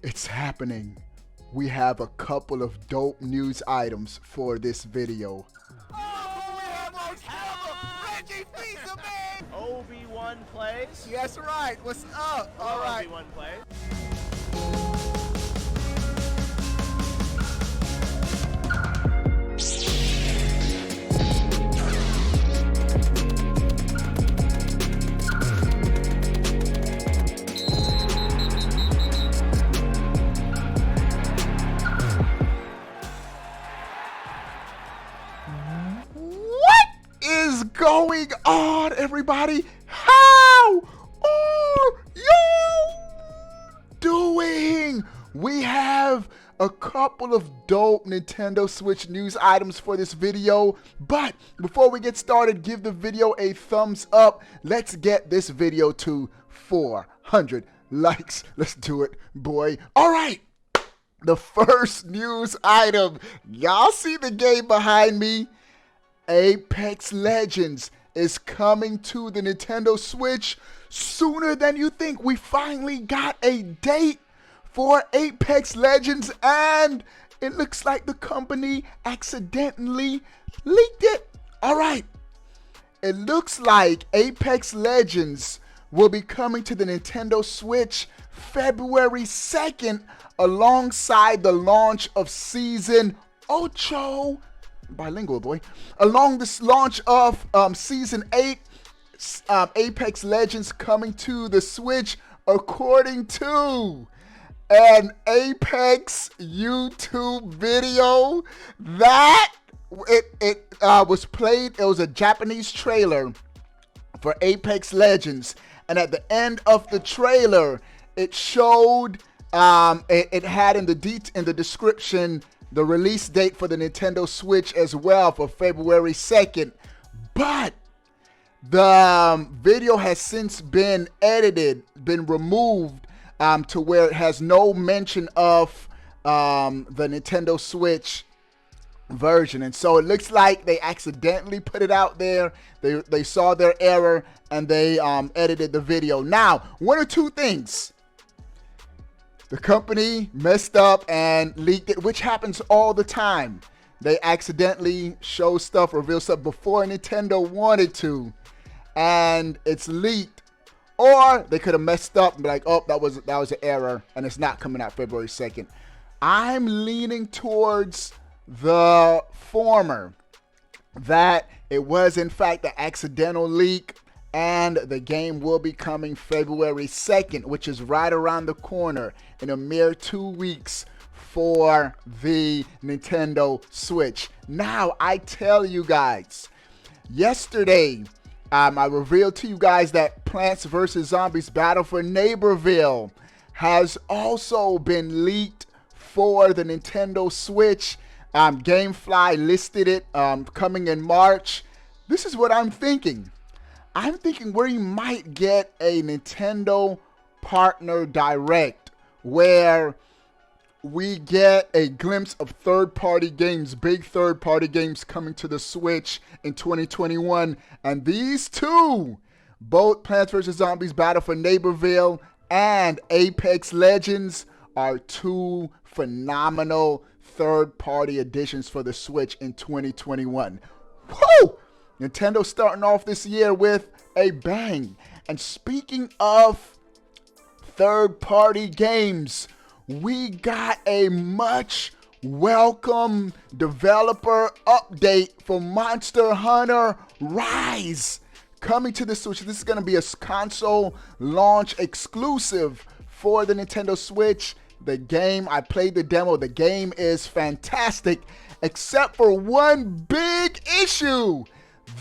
It's happening. We have a couple of dope news items for this video. Obi-Wan plays. That's right. What's up? All right. Obi-Wan plays. What is going on, everybody? How are you doing? We have a couple of dope Nintendo Switch news items for this video, but before we get started, give the video a thumbs up. Let's get this video to 400 likes. Let's do it, boy. All right. The first news item. Y'all see the game behind me? Apex Legends is coming to the Nintendo Switch sooner than you think. We finally got a date for Apex Legends, and it looks like the company accidentally leaked it. All right. It looks like Apex Legends will be coming to the Nintendo Switch February 2nd alongside the launch of Season 8. Bilingual, boy. Along this launch of Season 8, Apex Legends coming to the Switch according to an Apex YouTube video that it was played. It was a Japanese trailer for Apex Legends, and at the end of the trailer, it showed it had in the description the release date for the Nintendo Switch as well for February 2nd. But the video has since been edited, been removed to where it has no mention of the Nintendo Switch version. And so it looks like they accidentally put it out there. They saw their error and they edited the video. Now, one or two things. The company messed up and leaked it, which happens all the time. They accidentally show stuff, reveal stuff before Nintendo wanted to, and it's leaked. Or they could have messed up and be like, oh, that was an error, and it's not coming out February 2nd. I'm leaning towards the former, that it was in fact an accidental leak, and the game will be coming February 2nd, which is right around the corner in a mere 2 weeks for the Nintendo Switch. Now, I tell you guys, yesterday, I revealed to you guys that Plants vs. Zombies Battle for Neighborville has also been leaked for the Nintendo Switch. Gamefly listed it coming in March. This is what I'm thinking. I'm thinking we might get a Nintendo Partner Direct where we get a glimpse of third-party games, big third-party games coming to the Switch in 2021. And these two, both Plants vs. Zombies Battle for Neighborville and Apex Legends, are two phenomenal third-party additions for the Switch in 2021. Woo! Nintendo starting off this year with a bang. And speaking of third-party games, we got a much welcome developer update for Monster Hunter Rise coming to the Switch. This is going to be a console launch exclusive for the Nintendo Switch. The game, I played the demo. The game is fantastic, except for one big issue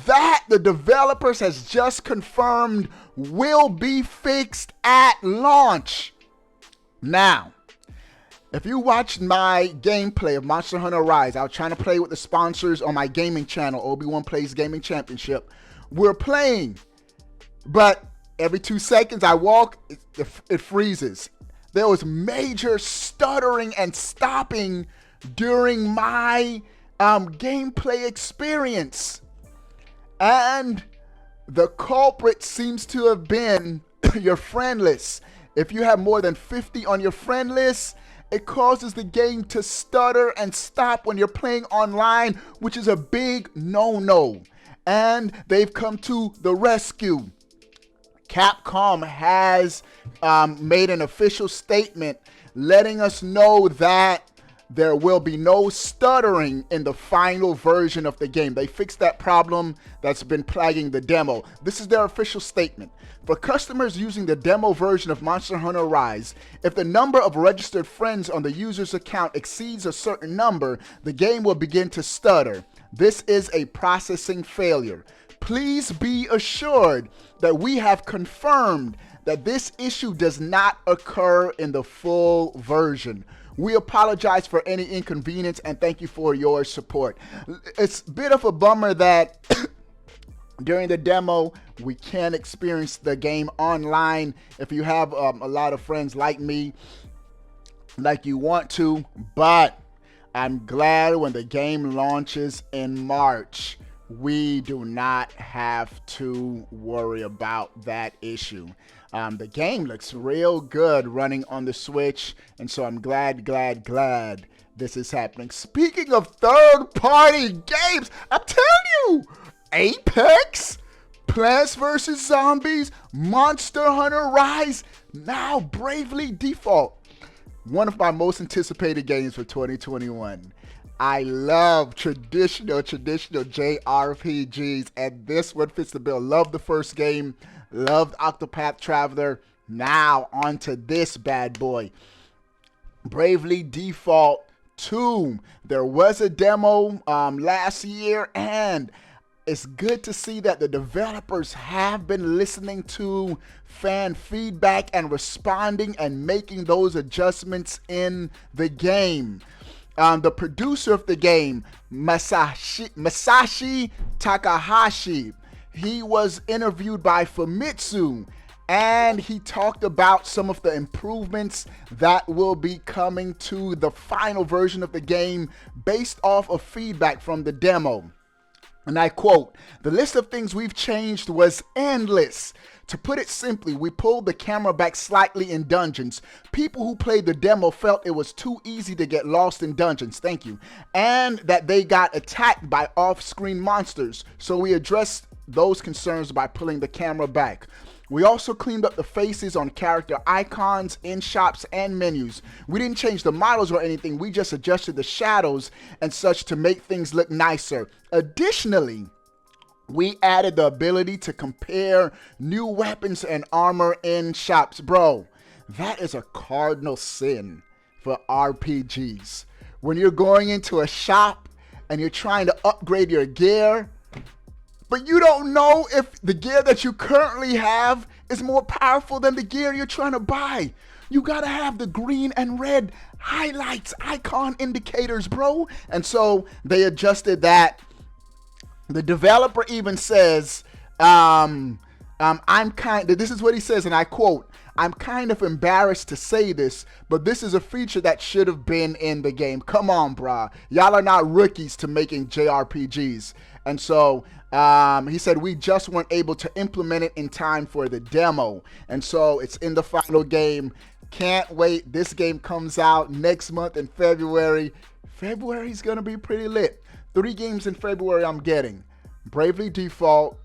that the developers has just confirmed will be fixed at launch. Now, if you watched my gameplay of Monster Hunter Rise, I was trying to play with the sponsors on my gaming channel, Obi-Wan Plays Gaming Championship. We're playing, but every 2 seconds I walk, it freezes. There was major stuttering and stopping during my gameplay experience. And the culprit seems to have been your friendless. If you have more than 50 on your friend list, it causes the game to stutter and stop when you're playing online, which is a big no-no. And they've come to the rescue. Capcom has made an official statement letting us know that there will be no stuttering in the final version of the game. They fixed that problem that's been plaguing the demo. This is their official statement. For customers using the demo version of Monster Hunter Rise, if the number of registered friends on the user's account exceeds a certain number, the game will begin to stutter. This is a processing failure. Please be assured that we have confirmed that this issue does not occur in the full version. We apologize for any inconvenience and thank you for your support. It's a bit of a bummer that during the demo, we can't experience the game online. If you have a lot of friends like me, like you want to, but I'm glad when the game launches in March, we do not have to worry about that issue. The game looks real good running on the Switch, and so I'm glad this is happening. Speaking of third-party games, I'm telling you, Apex, Plants vs. Zombies, Monster Hunter Rise, now Bravely Default. One of my most anticipated games for 2021. I love traditional JRPGs, and this one fits the bill. Love the first game, loved Octopath Traveler. Now onto this bad boy, Bravely Default 2. There was a demo last year, and it's good to see that the developers have been listening to fan feedback and responding and making those adjustments in the game. The producer of the game, Masashi Takahashi, he was interviewed by Famitsu, and he talked about some of the improvements that will be coming to the final version of the game based off of feedback from the demo. And I quote, "The list of things we've changed was endless. To put it simply, we pulled the camera back slightly in dungeons. People who played the demo felt it was too easy to get lost in dungeons, thank you, and that they got attacked by off-screen monsters. So we addressed those concerns by pulling the camera back. We also cleaned up the faces on character icons, in shops, and menus. We didn't change the models or anything, we just adjusted the shadows and such to make things look nicer. Additionally, we added the ability to compare new weapons and armor in shops." Bro, that is a cardinal sin for RPGs. When you're going into a shop and you're trying to upgrade your gear, but you don't know if the gear that you currently have is more powerful than the gear you're trying to buy. You gotta have the green and red highlights, icon indicators, bro. And so they adjusted that. The developer even says, this is what he says, and I quote, "I'm kind of embarrassed to say this, but this is a feature that should have been in the game. Come on, brah. Y'all are not rookies to making JRPGs." And so he said, "We just weren't able to implement it in time for the demo." And so it's in the final game. Can't wait. This game comes out next month in February. February's going to be pretty lit. 3 games in February I'm getting. Bravely Default.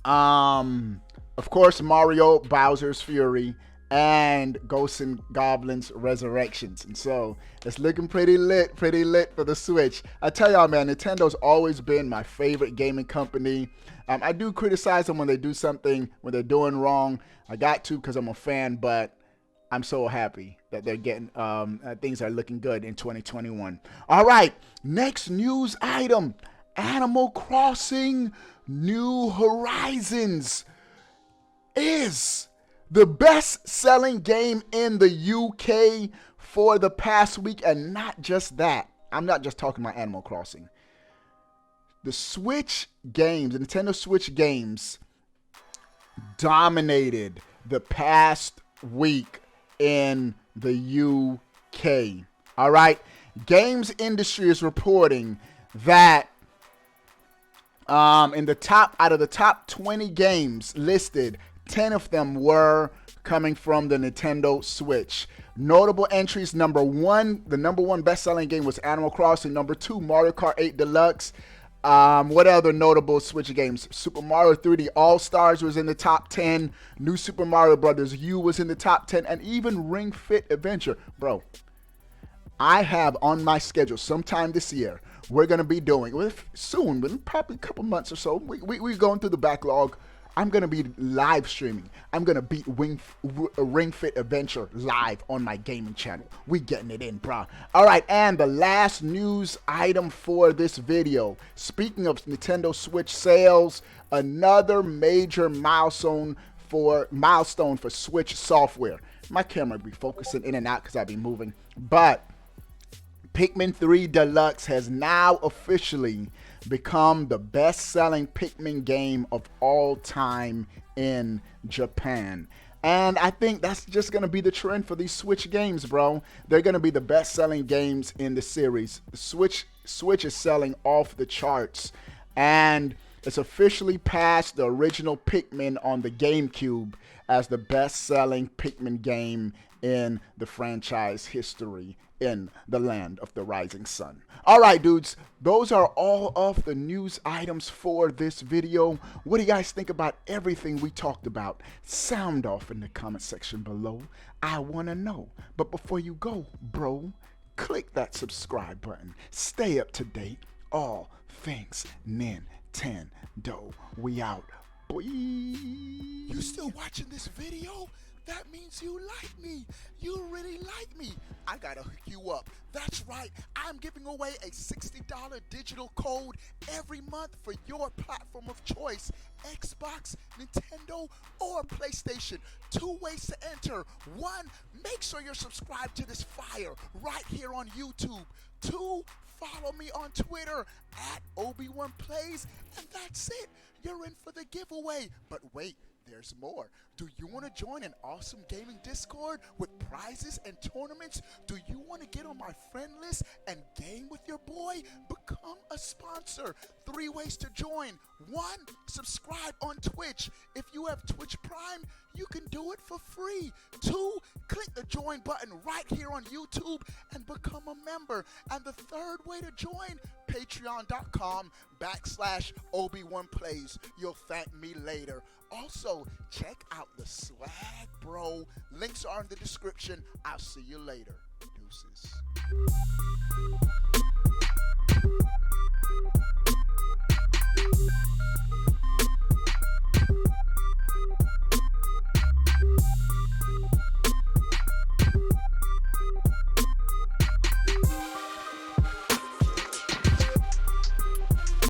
Of course, Mario Bowser's Fury. And Ghosts and Goblins Resurrections. And so it's looking pretty lit for the Switch. I tell y'all, man, Nintendo's always been my favorite gaming company. I do criticize them when they do something, when they're doing wrong. I got to because I'm a fan, but I'm so happy that they're getting, things are looking good in 2021. All right, next news item, Animal Crossing New Horizons is the best-selling game in the UK for the past week. And not just that, I'm not just talking about Animal Crossing. The Switch games, the Nintendo Switch games dominated the past week in the UK. All right, games industry is reporting that out of the top 20 games listed, 10 of them were coming from the Nintendo Switch. Notable entries: number one, the number one best-selling game was Animal Crossing. Number two, Mario Kart 8 Deluxe. What other notable Switch games? Super Mario 3D All-Stars was in the top 10. New Super Mario Bros. U was in the top 10. And even Ring Fit Adventure. Bro, I have on my schedule sometime this year, we're going to be doing, soon, within probably a couple months or so, we're going through the backlog. I'm going to be live streaming. I'm going to beat Ring Fit Adventure live on my gaming channel. We getting it in, bro. All right, and the last news item for this video. Speaking of Nintendo Switch sales, another major milestone for Switch software. My camera be focusing in and out because I be moving. But Pikmin 3 Deluxe has now officially become the best-selling Pikmin game of all time in Japan. And I think that's just going to be the trend for these Switch games, bro. They're going to be the best-selling games in the series. Switch is selling off the charts. And it's officially passed the original Pikmin on the GameCube as the best-selling Pikmin game in the franchise history in the land of the rising sun. All right, dudes, those are all of the news items for this video. What do you guys think about everything we talked about? Sound off in the comment section below. I want to know. But before you go, bro, click that subscribe button. Stay up to date. All things Nintendo. We out. Boy. You still watching this video? That means you like me. You really like me. I gotta hook you up. That's right. I'm giving away a $60 digital code every month for your platform of choice. Xbox, Nintendo, or PlayStation. 2 ways to enter. 1, make sure you're subscribed to this fire right here on YouTube. 2, follow me on Twitter at Obi1Plays. And that's it. You're in for the giveaway. But wait. There's more. Do you want to join an awesome gaming Discord with prizes and tournaments? Do you want to get on my friend list and game with your boy? Become a sponsor. 3 ways to join. 1, subscribe on Twitch. If you have Twitch Prime, you can do it for free. 2, click the join button right here on YouTube and become a member. And the 3rd way to join, patreon.com/Obi1Plays. You'll thank me later. Also, check out the swag, bro. Links are in the description. I'll see you later. Deuces.